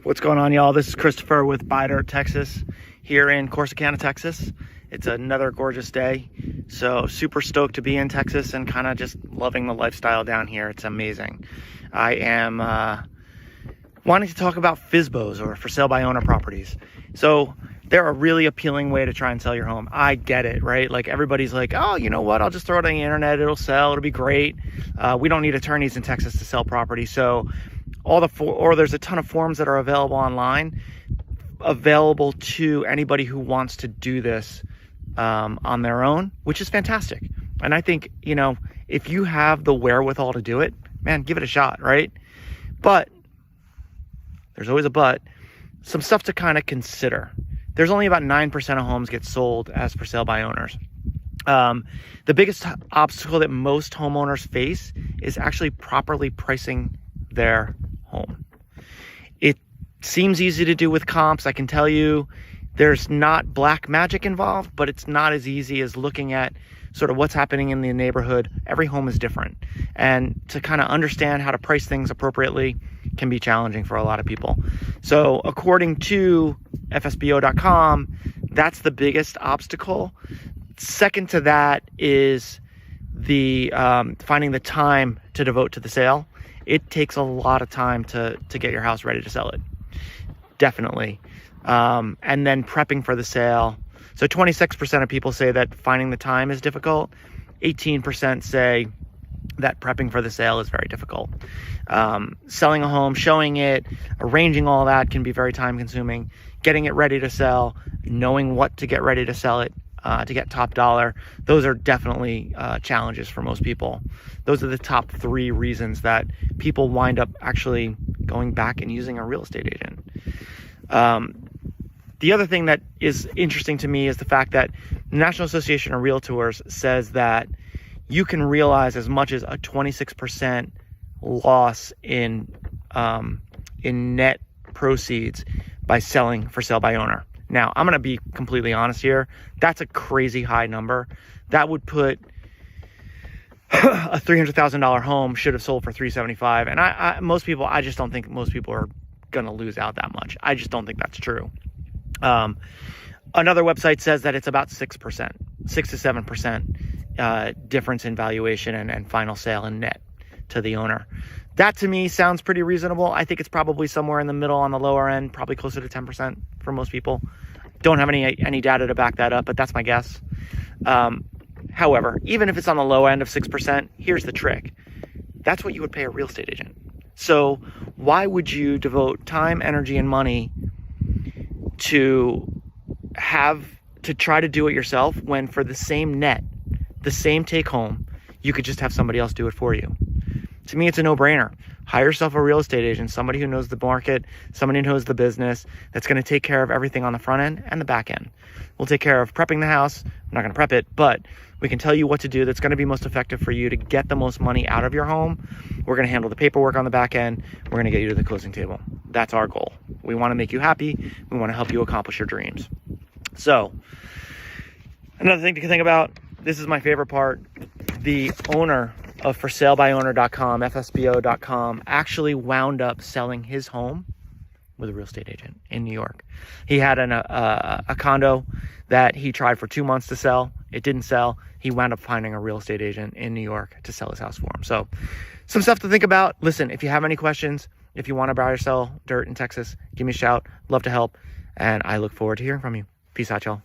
What's going on, y'all? This is Christopher with Buy Dirt Texas here in Corsicana, Texas. It's another gorgeous day, so super stoked to be in Texas and kind of just loving the lifestyle down here. It's amazing. I am wanting to talk about FSBOs, or for sale by owner properties. So they're a really appealing way to try and sell your home. I get it, right? Like, everybody's like, oh, you know what? I'll just throw it on the internet. It'll sell. It'll be great. We don't need attorneys in Texas to sell property. So there's a ton of forms that are available online, available to anybody who wants to do this on their own, which is fantastic. And I think, you know, if you have the wherewithal to do it, man, give it a shot, right? But there's always a but. Some stuff to kind of consider. There's only about 9% of homes get sold as for sale by owners. The biggest obstacle that most homeowners face is actually properly pricing their home. It seems easy to do with comps. I can tell you there's not black magic involved, but it's not as easy as looking at sort of what's happening in the neighborhood. Every home is different, and to kind of understand how to price things appropriately can be challenging for a lot of people. So according to FSBO.com, that's the biggest obstacle. Second to that is the finding the time to devote to the sale. It takes a lot of time to get your house ready to sell it. Definitely. And then prepping for the sale. So 26% of people say that finding the time is difficult. 18% say that prepping for the sale is very difficult. Selling a home, showing it, arranging all that can be very time consuming. Getting it ready to sell, knowing what to get ready to sell it, to get top dollar. Those are definitely challenges for most people. Those are the top 3 reasons that people wind up actually going back and using a real estate agent. The other thing that is interesting to me is the fact that the National Association of Realtors says that you can realize as much as a 26% loss in net proceeds by selling for sale by owner. Now, I'm going to be completely honest here. That's a crazy high number. That would put a $300,000 home should have sold for $375,000. And I just don't think most people are going to lose out that much. I just don't think that's true. Another website says that it's about 6%, 6 to 7% difference in valuation and final sale and net to the owner. That to me sounds pretty reasonable. I think it's probably somewhere in the middle on the lower end, probably closer to 10% for most people. Don't have any data to back that up, but that's my guess. However, even if it's on the low end of 6%, here's the trick. That's what you would pay a real estate agent. So why would you devote time, energy, and money to try to do it yourself when for the same net, the same take home, you could just have somebody else do it for you? To me, it's a no-brainer. Hire yourself a real estate agent, somebody who knows the market, somebody who knows the business, that's going to take care of everything on the front end and the back end. We'll take care of prepping the house. I'm not going to prep it, but we can tell you what to do that's going to be most effective for you to get the most money out of your home. We're going to handle the paperwork on the back end. We're going to get you to the closing table. That's our goal. We want to make you happy. We want to help you accomplish your dreams. So, another thing to think about, this is my favorite part. The owner of forsalebywowner.com, FSBO.com, actually wound up selling his home with a real estate agent in New York. He had a condo that he tried for 2 months to sell. It didn't sell. He wound up finding a real estate agent in New York to sell his house for him. So some stuff to think about. Listen, if you have any questions, if you want to buy or sell dirt in Texas, give me a shout. Love to help. And I look forward to hearing from you. Peace out, y'all.